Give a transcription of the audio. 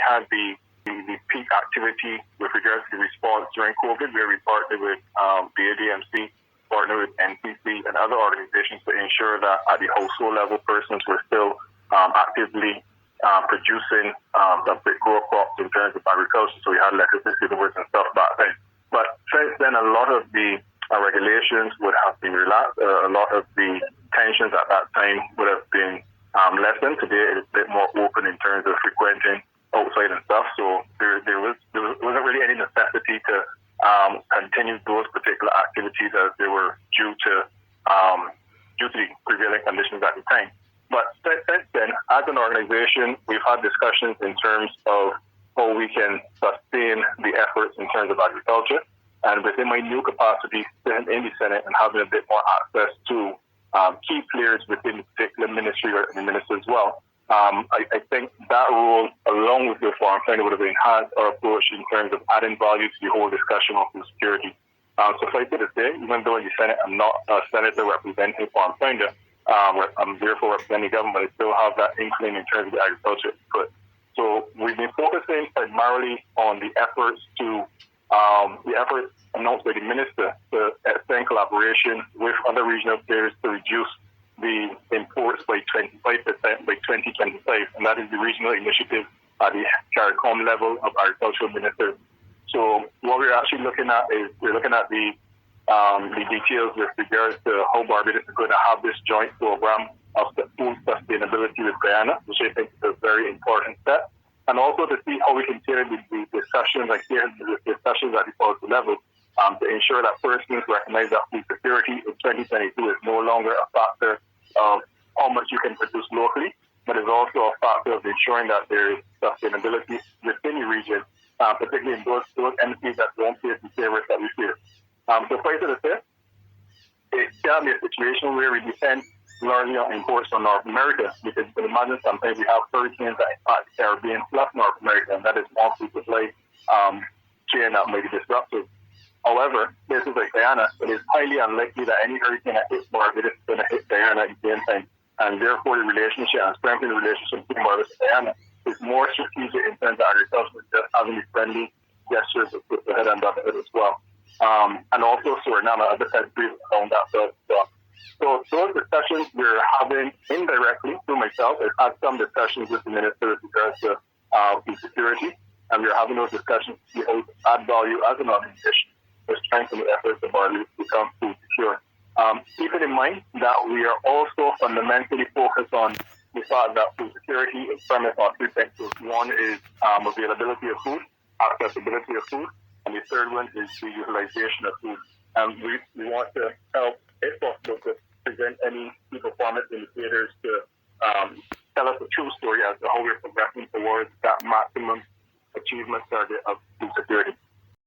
had the peak activity with regards to the response during COVID, where we partnered with the ADMC, partnered with NCC and other organizations to ensure that at the household level, persons were still actively producing some big grow crops in terms of agriculture. So we had electricity and stuff back then. But since then, a lot of the regulations would have been relaxed. A lot of the tensions at that time would have been lessened. Today, it's a bit more open in terms of frequenting outside and stuff. So there wasn't really any necessity to continue those particular activities as they were due to the prevailing conditions at the time. But since then, as an organization, we've had discussions in terms of how we can sustain the efforts in terms of agriculture. And within my new capacity, sitting in the Senate and having a bit more access to key players within the particular ministry or the minister as well, I think that role, along with the Farm Finder, would have enhanced our approach in terms of adding value to the whole discussion of food security. Suffice it to say, even though in the Senate I'm not a senator representing Farm Finder, I'm therefore representing government, I still have that inkling in terms of the agriculture input. So we've been focusing primarily on the efforts announced by the minister to extend collaboration with other regional players to reduce the imports by 25% by 2025, and that is the regional initiative at the CARICOM level of agricultural ministers. So what we're actually looking at is we're looking at the details with regards to how Barbadians is going to have this joint program of food sustainability with Guyana, which I think is a very important step, and also to see how we can tailor the discussions at the policy level to ensure that persons recognize that food security in 2022 is no longer a factor of how much you can produce locally, but is also a factor of ensuring that there is sustainability within the region, particularly in those entities that don't face the same risk that we face. So quite to say, it can be a situation where we depend largely on imports from North America, because you can imagine sometimes we have hurricanes that impact the Caribbean plus North America, and that is one food supply chain that may be disrupted. However, places like Guyana, it is highly unlikely that any hurricane that hits Barbados is going to hit Guyana at the same time. And therefore, the relationship and strengthening the relationship between Barbados and Guyana is more strategic in terms of agriculture, just having the friendly gestures with the head and the head as well. And also Suriname, other countries around that. So those discussions we're having indirectly through myself. I've had some discussions with the minister with regards to food security, and we're having those discussions to see how to add value as an organization to strengthen the efforts of our to become food secure. Keeping in mind that we are also fundamentally focused on the fact that food security is premised on three things. One is availability of food, accessibility of food, and the third one is the utilization of food. And we want to help, if possible, to present any key performance indicators to tell us a true story as to how we're progressing towards that maximum achievement target of food security.